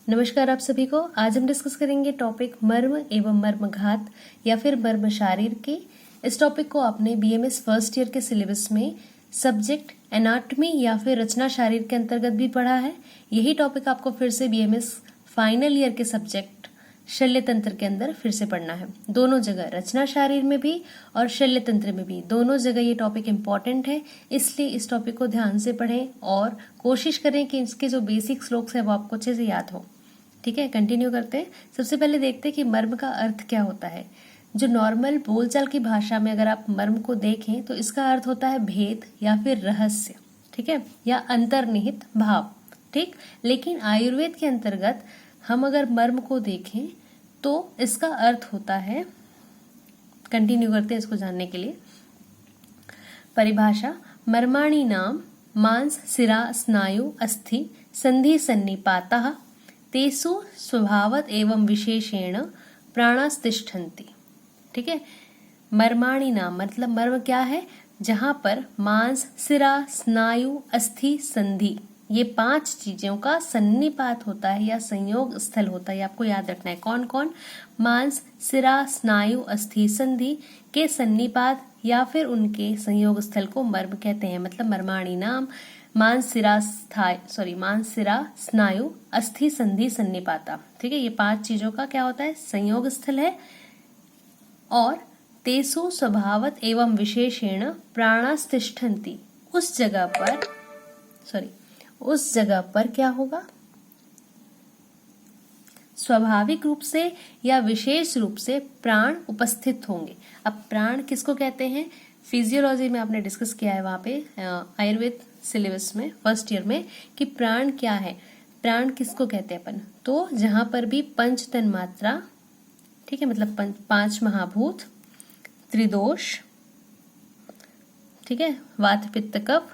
नमस्कार आप सभी को। आज हम डिस्कस करेंगे टॉपिक मर्म एवं मर्मघात या फिर मर्म शारीर के। इस टॉपिक को आपने बीएमएस फर्स्ट ईयर के सिलेबस में सब्जेक्ट एनाटॉमी या फिर रचना शारीर के अंतर्गत भी पढ़ा है। यही टॉपिक आपको फिर से बीएमएस फाइनल ईयर के सब्जेक्ट शल्य तंत्र के अंदर फिर से पढ़ना है। दोनों जगह, रचना शारीर में भी और शल्य तंत्र में भी, दोनों जगह ये टॉपिक इम्पॉर्टेंट है। इसलिए इस टॉपिक को ध्यान से पढ़ें और कोशिश करें कि इसके जो बेसिक श्लोक्स है वो आपको अच्छे से याद हो। ठीक है, कंटिन्यू करते हैं। सबसे पहले देखते हैं कि मर्म का अर्थ क्या होता है। जो नॉर्मल बोलचाल की भाषा में अगर आप मर्म को देखें तो इसका अर्थ होता है भेद या फिर रहस्य, ठीक है, या अंतर्निहित भाव। ठीक, लेकिन आयुर्वेद के अंतर्गत हम अगर मर्म को देखें तो इसका अर्थ होता है, कंटिन्यू करते हैं इसको जानने के लिए। परिभाषा: मर्माणि नाम मांस सिरा स्नायु अस्थि संधि सन्निपातः तेसु स्वभावत एवं विशेषेण प्राणास्तिष्ठन्ति। ठीक है, मर्माणि नाम मतलब मर्म क्या है? जहां पर मांस, सिरा, स्नायु, अस्थि, संधि, ये 5 चीजों का सन्निपात होता है या संयोग स्थल होता है। आपको याद रखना है कौन कौन? मांस, सिरा, स्नायु, अस्थि, संधि के सन्निपात या फिर उनके संयोग स्थल को मर्म कहते हैं। मतलब मर्माणि नाम मांस सिरा स्नायु अस्थि संधि सन्निपाता। ठीक है, ये 5 चीजों का क्या होता है? संयोग स्थल है। और तेसु स्वभावत एवं विशेषेण प्राणास्तिष्ठन्ति, उस जगह पर क्या होगा? स्वाभाविक रूप से या विशेष रूप से प्राण उपस्थित होंगे। अब प्राण किसको कहते हैं? फिजियोलॉजी में आपने डिस्कस किया है वहां पे आयुर्वेद सिलेबस में फर्स्ट ईयर में कि प्राण क्या है। प्राण किसको कहते हैं अपन? तो जहां पर भी पंच तन्मात्रा, ठीक है, मतलब 5 महाभूत, त्रिदोष, ठीक है, वात पित्त कफ,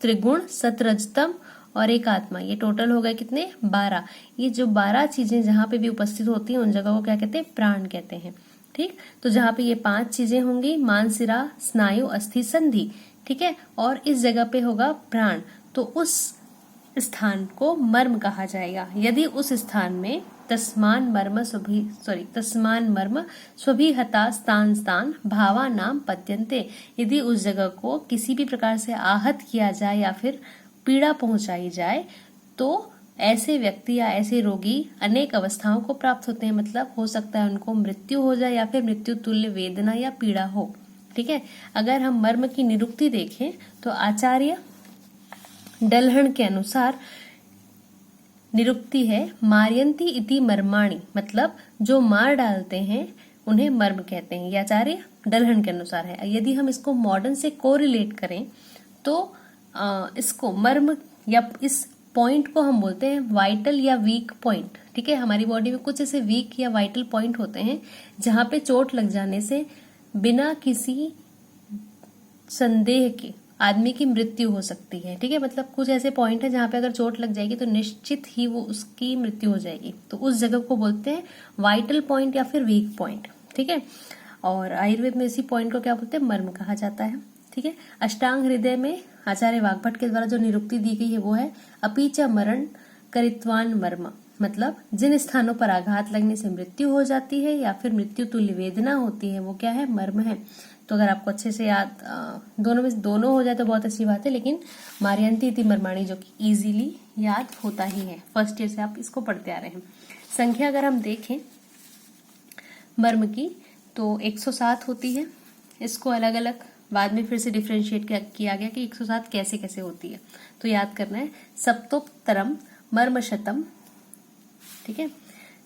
त्रिगुण, सतरजतम और एक आत्मा, ये टोटल हो गए कितने? 12। ये जो 12 चीजें जहां पे भी उपस्थित होती हैं उन जगह को क्या कहते हैं? प्राण कहते हैं। ठीक, तो जहां पे ये 5 चीजें होंगी, मांस, सिरा, स्नायु, अस्थि, संधि, ठीक है, और इस जगह पे होगा प्राण, तो उस स्थान को मर्म कहा जाएगा। यदि उस स्थान में तस्मान मर्म स्वभिहता स्थान भावा नाम पत्यन्ते, यदि उस जगह को किसी भी प्रकार से आहत किया जाए या फिर पीड़ा पहुंचाई जाए तो ऐसे व्यक्ति या ऐसे रोगी अनेक अवस्थाओं को प्राप्त होते हैं। मतलब हो सकता है उनको मृत्यु हो जाए या फिर मृत्यु तुल्य वेदना या पीड़ा हो। ठीक है, अगर हम मर्म की निरुक्ति देखें तो आचार्य डल्हण के अनुसार निरुक्ति है मार्यन्ति इति मर्माणि, मतलब जो मार डालते हैं उन्हें मर्म कहते हैं। ये आचार्य डल्हण के अनुसार है। यदि हम इसको मॉडर्न से कोरिलेट करें तो इसको मर्म या इस पॉइंट को हम बोलते हैं वाइटल या वीक पॉइंट। ठीक है, हमारी बॉडी में कुछ ऐसे वीक या वाइटल पॉइंट होते हैं जहां पे चोट लग जाने से बिना किसी संदेह के आदमी की मृत्यु हो सकती है। ठीक है, मतलब कुछ ऐसे पॉइंट है जहां पे अगर चोट लग जाएगी तो निश्चित ही वो उसकी मृत्यु हो जाएगी। तो उस जगह को बोलते हैं वाइटल पॉइंट या फिर वीक पॉइंट। ठीक है, और आयुर्वेद में इसी पॉइंट को क्या बोलते हैं? मर्म कहा जाता है। ठीक है, अष्टांग हृदय में आचार्य वाग्भट के द्वारा जो निरुक्ति दी गई है वो है अपीच मरण करित्वान मर्म, मतलब जिन स्थानों पर आघात लगने से मृत्यु हो जाती है या फिर मृत्यु तुल्य वेदना होती है वो क्या है? मर्म है। तो अगर आपको अच्छे से याद दोनों में दोनों हो जाए तो बहुत अच्छी बात है, लेकिन मार्यन्ति इति मर्माणि जो कि इजीली याद होता ही है, फर्स्ट ईयर से आप इसको पढ़ते आ रहे हैं। संख्या अगर हम देखें मर्म की तो 107 होती है। इसको अलग अलग बाद में फिर से डिफ्रेंशिएट किया गया कि 107 कैसे कैसे होती है, तो याद करना है। सप्तोत्तरम मर्मशतम, ठीक है,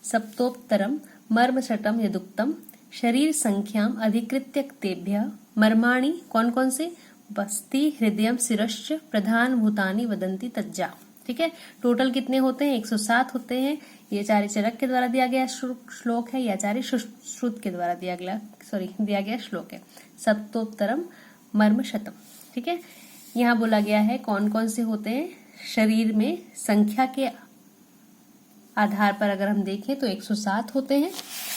सप्तोत्तरम मर्मशतम यदुक्तम शरीर संख्याम अधिकृत्य तेभ्य मर्माणि कौन कौन से? बस्ति हृदयम शिरश्च प्रधान भूतानि वदंती तज्जा। ठीक है, टोटल कितने होते हैं? 107 होते हैं। ये आचार्य चरक के द्वारा दिया गया श्लोक है, ये आचार्य श्रुत के द्वारा दिया गया श्लोक है। सप्तोत्तरम मर्म शतम। ठीक है, यहाँ बोला गया है कौन कौन से होते हैं शरीर में। संख्या के आधार पर अगर हम देखें तो 107 होते हैं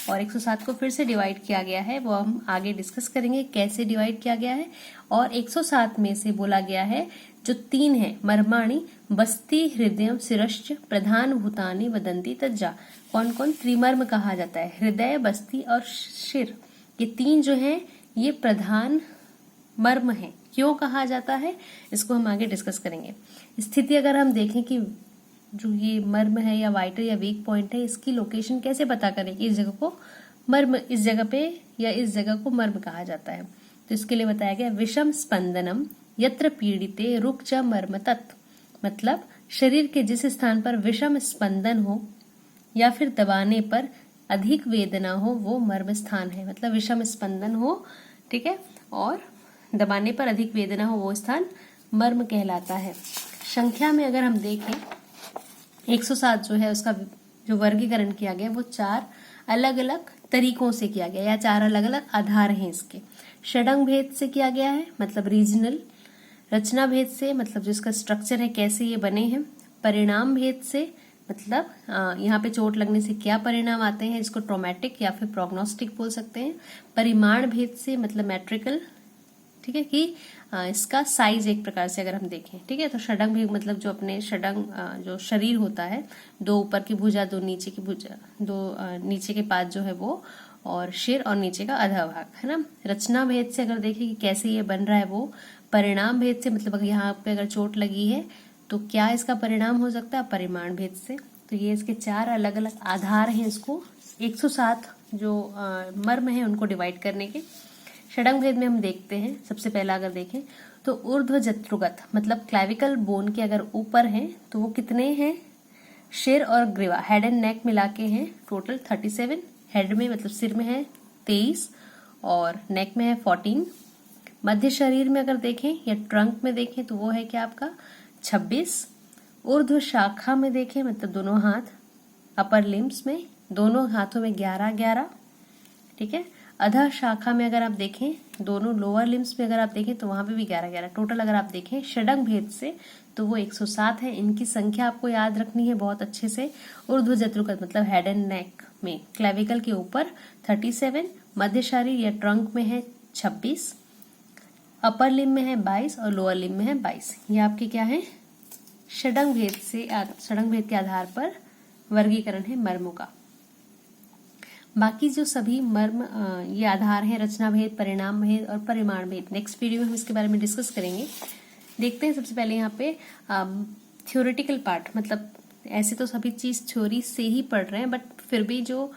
और 107 को फिर से डिवाइड किया गया है, वो हम आगे डिस्कस करेंगे कैसे डिवाइड किया गया है। और 107 में से बोला गया है जो 3 है मर्माणी बस्ती हृदय शिरश्च प्रधान भूतानि वदंती तज्जा। कौन कौन त्रिमर्म कहा जाता है? हृदय, बस्ती और शिर, ये 3 जो है ये प्रधान मर्म है। क्यों कहा जाता है इसको हम आगे डिस्कस करेंगे। स्थिति अगर हम देखें कि जो ये मर्म है या वाइटल या वीक पॉइंट है, इसकी लोकेशन कैसे पता करें कि इस जगह को मर्म, इस जगह पे या इस जगह को मर्म कहा जाता है? तो इसके लिए बताया गया विषम स्पंदनम यत्र पीड़िते रुक च मर्म तत्, मतलब शरीर के जिस स्थान पर विषम स्पंदन हो या फिर दबाने पर अधिक वेदना हो वो मर्म स्थान है। मतलब विषम स्पंदन हो, ठीक है, और दबाने पर अधिक वेदना हो वो स्थान मर्म कहलाता है। संख्या में अगर हम देखें 107 जो है उसका जो वर्गीकरण किया गया वो 4 अलग अलग तरीकों से किया गया या 4 अलग अलग आधार हैं इसके। षडंग भेद से किया गया है, मतलब रीजनल। रचना भेद से, मतलब जो इसका स्ट्रक्चर है कैसे ये बने हैं। परिणाम भेद से, मतलब यहाँ पे चोट लगने से क्या परिणाम आते हैं, इसको ट्रॉमेटिक या फिर प्रोग्नोस्टिक बोल सकते हैं। परिमाण भेद से, मतलब मैट्रिकल, ठीक है, कि इसका साइज एक प्रकार से अगर हम देखें, ठीक है। तो षडंग भेद मतलब जो अपने षडंग जो शरीर होता है, 2 ऊपर की भुजा, 2 नीचे की भुजा, 2 नीचे के पाद जो है वो, और सिर और नीचे का आधा भाग, है ना। रचना भेद से अगर देखें कि कैसे ये बन रहा है वो। परिणाम भेद से, मतलब अगर यहाँ पे अगर चोट लगी है तो क्या इसका परिणाम हो सकता है, परिमाण भेद से। तो ये इसके 4 अलग अलग आधार हैं इसको 107 जो मर्म है उनको डिवाइड करने के। षडंग भेद में हम देखते हैं, सबसे पहला अगर देखें तो ऊर्ध्व जत्रुगत, मतलब क्लैविकल बोन के अगर ऊपर है तो वो कितने हैं, सिर और ग्रीवा, हेड एंड नेक मिला के हैं टोटल 37। हेड में मतलब सिर में है 23 और नेक में है 14। मध्य शरीर में अगर देखें या ट्रंक में देखें तो वो है क्या आपका 26। ऊर्ध्व शाखा में देखें, मतलब दोनों हाथ, अपर लिम्स में दोनों हाथों में 11-11, ठीक है। अधः शाखा में अगर आप देखें, दोनों लोअर लिम्स में अगर आप देखें तो वहां पे भी 11-11 टोटल। अगर आप देखें षडंग भेद से तो वो 107 है। इनकी संख्या आपको याद रखनी है बहुत अच्छे से। ऊर्ध्व जत्रुगत मतलब हेड एंड नेक में क्लेविकल के ऊपर 37, मध्य शरीर या ट्रंक में है 26, अपर लिम में है 22 और लोअर लिम में है 22। ये आपके क्या है, षडंग भेद से, षडंग भेद के आधार पर वर्गीकरण है मर्मों का। बाकी जो सभी मर्म ये आधार हैं, रचना भेद, परिणाम भेद और परिमाण भेद, नेक्स्ट वीडियो में हम इसके बारे में डिस्कस करेंगे। देखते हैं सबसे पहले यहाँ पे थ्योरेटिकल पार्ट, मतलब ऐसे तो सभी चीज थ्योरी से ही पढ़ रहे हैं, बट फिर भी जो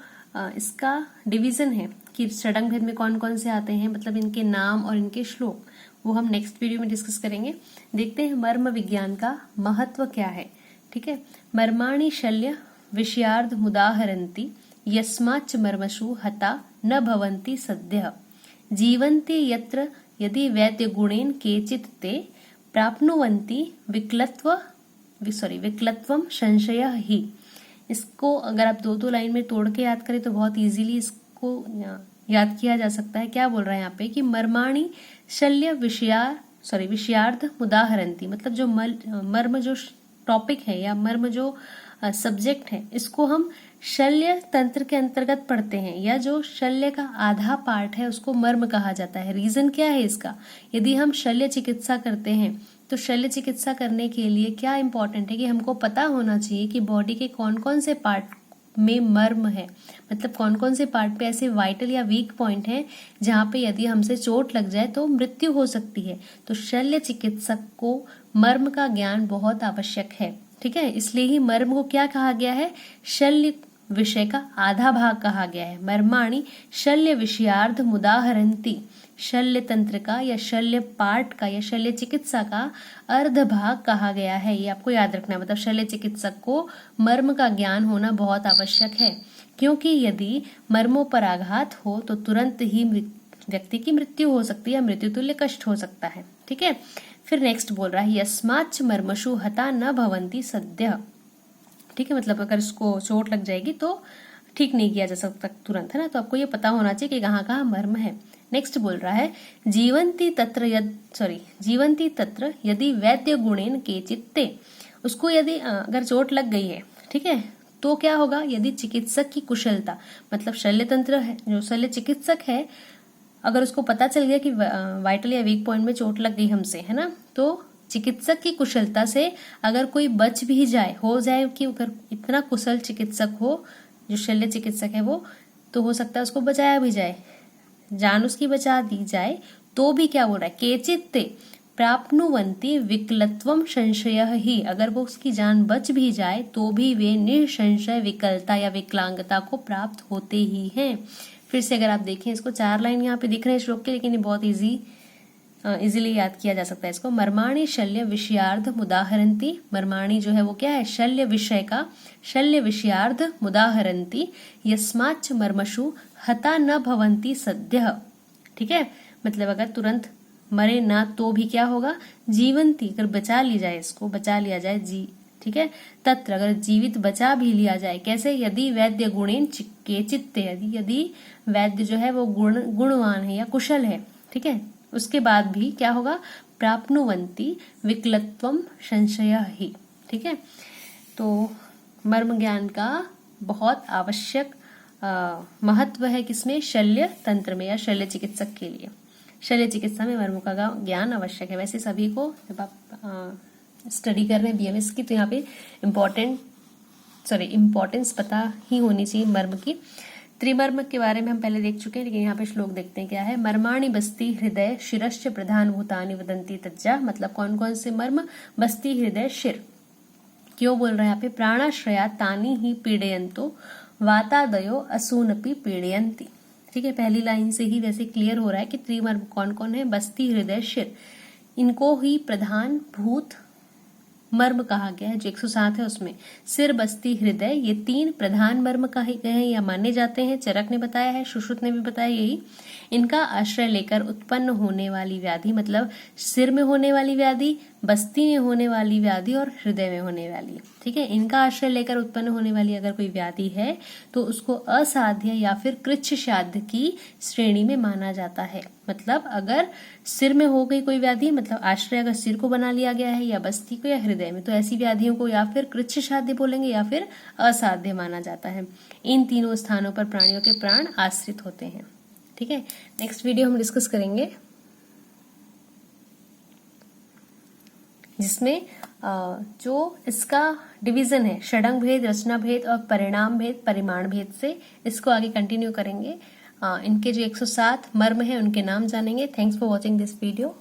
इसका डिवीजन है कि षडंग भेद में कौन कौन से आते हैं, मतलब इनके नाम और इनके श्लोक, वो हम नेक्स्ट वीडियो में डिस्कस करेंगे। देखते हैं मर्म विज्ञान का महत्व क्या है, ठीक है। मर्माणि शल्य विषयार्ध मुदाहरन्ति यस्माच्च मर्मषु हता न भवन्ति सद्यः जीवन्ति यत्र यदि वैद्य गुणेन केचित् ते प्राप्नुवन्ति विकलत्वं संशयः हि। इसको अगर आप 2-2 लाइन में तोड़ के याद करें तो बहुत इजीली इसको याद किया जा सकता है। क्या बोल रहा है यहाँ पे कि मर्माणि शल्य विषयार्ध मुदाहरन्ति, मतलब जो मर्म जो टॉपिक है या मर्म जो सब्जेक्ट है, इसको हम शल्य तंत्र के अंतर्गत पढ़ते हैं, या जो शल्य का आधा पार्ट है उसको मर्म कहा जाता है। रीजन क्या है इसका, यदि हम शल्य चिकित्सा करते हैं तो शल्य चिकित्सा करने के लिए क्या इंपॉर्टेंट है कि हमको पता होना चाहिए कि बॉडी के कौन कौन से पार्ट में मर्म है, मतलब कौन कौन से पार्ट पे ऐसे वाइटल या वीक पॉइंट है जहाँ पे यदि हमसे चोट लग जाए तो मृत्यु हो सकती है। तो शल्य चिकित्सक को मर्म का ज्ञान बहुत आवश्यक है, ठीक है। इसलिए ही मर्म को क्या कहा गया है, शल्य विषय का आधा भाग कहा गया है। मर्माणि शल्य विषयार्ध मुदाहरन्ति, शल्य तंत्र का या शल्य पार्ट का या शल्य चिकित्सा का अर्ध भाग कहा गया है। ये आपको याद रखना है, मतलब शल्य चिकित्सक को मर्म का ज्ञान होना बहुत आवश्यक है, क्योंकि यदि मर्मों पर आघात हो तो तुरंत ही व्यक्ति की मृत्यु हो सकती है, मृत्यु तुल्य कष्ट हो सकता है, ठीक है। फिर नेक्स्ट बोल रहा है यस्माच्च मर्मषु हता न भवन्ति सद्यः, ठीक है, मतलब अगर इसको चोट लग जाएगी तो ठीक नहीं किया जा सकता तुरंत, है ना। तो आपको ये पता होना चाहिए कि कहाँ कहाँ मर्म है। नेक्स्ट बोल रहा है जीवंती तत्र यदि वैद्य गुणेन केचित् ते, उसको यदि अगर चोट लग गई है, ठीक है, तो क्या होगा, यदि चिकित्सक की कुशलता, मतलब शल्य तंत्र है जो शल्य चिकित्सक है, अगर उसको पता चल गया कि वाइटल या वीक पॉइंट में चोट लग गई हमसे, है ना, तो चिकित्सक की कुशलता से अगर कोई बच भी जाए, हो जाए कि अगर इतना कुशल चिकित्सक हो, जो शल्य चिकित्सक है वो, तो हो सकता है उसको बचाया भी जाए, जान उसकी बचा दी जाए, तो भी क्या बोल रहा है, केचित्ते प्राप्नुवन्ति विकलत्वम संशयः ही, अगर वो उसकी जान बच भी जाए तो भी वे निसंशय विकलता या विकलांगता को प्राप्त होते ही हैं। फिर से अगर आप देखें इसको, 4 लाइन यहाँ पे दिख रहे हैं श्लोक के, लेकिन ये बहुत इजीली याद किया जा सकता है इसको। मर्माणि शल्य विषयार्ध मुदाहरन्ति, मर्माणि जो है वो क्या है, शल्य विषय का, शल्य विषयार्ध मुदाहरन्ति यस्माच्च मर्मषु हता न भवन्ति सद्यः। ठीक है, मतलब अगर तुरंत मरे ना तो भी क्या होगा, जीवंती, अगर बचा ली जाए, इसको बचा लिया जाए जी, ठीक है, तत्र अगर जीवित बचा भी लिया जाए, कैसे, यदि वैद्य गुणेन के चित्ते, यदि वैद्य जो है वो गुणवान है या कुशल है, ठीक है, उसके बाद भी क्या होगा, प्राप्नुवन्ति विकलत्वम संशयः ही। ठीक है, तो मर्म ज्ञान का बहुत आवश्यक महत्व है किसमें, शल्य तंत्र में या शल्य चिकित्सक के लिए। शल्य चिकित्सा में मर्म का ज्ञान आवश्यक है। वैसे सभी को जब आप स्टडी कर रहे हैं बीएमएस की, तो यहाँ पे इम्पोर्टेंस पता ही होनी चाहिए मर्म की। त्रिमर्म के बारे में हम पहले देख चुके हैं, लेकिन यहाँ पे श्लोक देखते हैं क्या है। मर्माणि बस्ति हृदय शिरश्च प्रधान भूतानि वदन्ति तज्जा, मतलब कौन कौन से मर्म, बस्ति हृदय शिर। क्यों बोल रहे हैं यहाँ पे, प्राणाश्रया तानि ही पीड़यन्तो वातादयो असूनपि पीड़यन्ति। ठीक है, पहली लाइन से ही वैसे क्लियर हो रहा है कि त्रिमर्म कौन कौन है, बस्ति हृदय शिर, इनको ही प्रधान भूत मर्म कहा गया है। जो 107 है उसमें सिर बस्ती हृदय, ये 3 प्रधान मर्म कहे गए हैं या माने जाते हैं। चरक ने बताया है, सुश्रुत ने भी बताया यही। इनका आश्रय लेकर उत्पन्न होने वाली व्याधि, मतलब सिर में होने वाली व्याधि, बस्ती में होने वाली व्याधि और हृदय में होने वाली, ठीक है, इनका आश्रय लेकर उत्पन्न होने वाली अगर कोई व्याधि है तो उसको असाध्य या फिर कृच्छ साध्य की श्रेणी में माना जाता है। मतलब अगर सिर में हो गई कोई व्याधि, मतलब आश्रय अगर सिर को बना लिया गया है या बस्ती को या हृदय में, तो ऐसी व्याधियों को या फिर कृच्छ साध्य बोलेंगे या फिर असाध्य माना जाता है। इन तीनों स्थानों पर प्राणियों के प्राण आश्रित होते हैं। ठीक है, नेक्स्ट वीडियो हम डिस्कस करेंगे जिसमें जो इसका डिवीजन है षडंग भेद, रचना भेद और परिणाम भेद, परिमाण भेद से, इसको आगे कंटिन्यू करेंगे। इनके जो 107 मर्म है उनके नाम जानेंगे। Thanks for watching this video.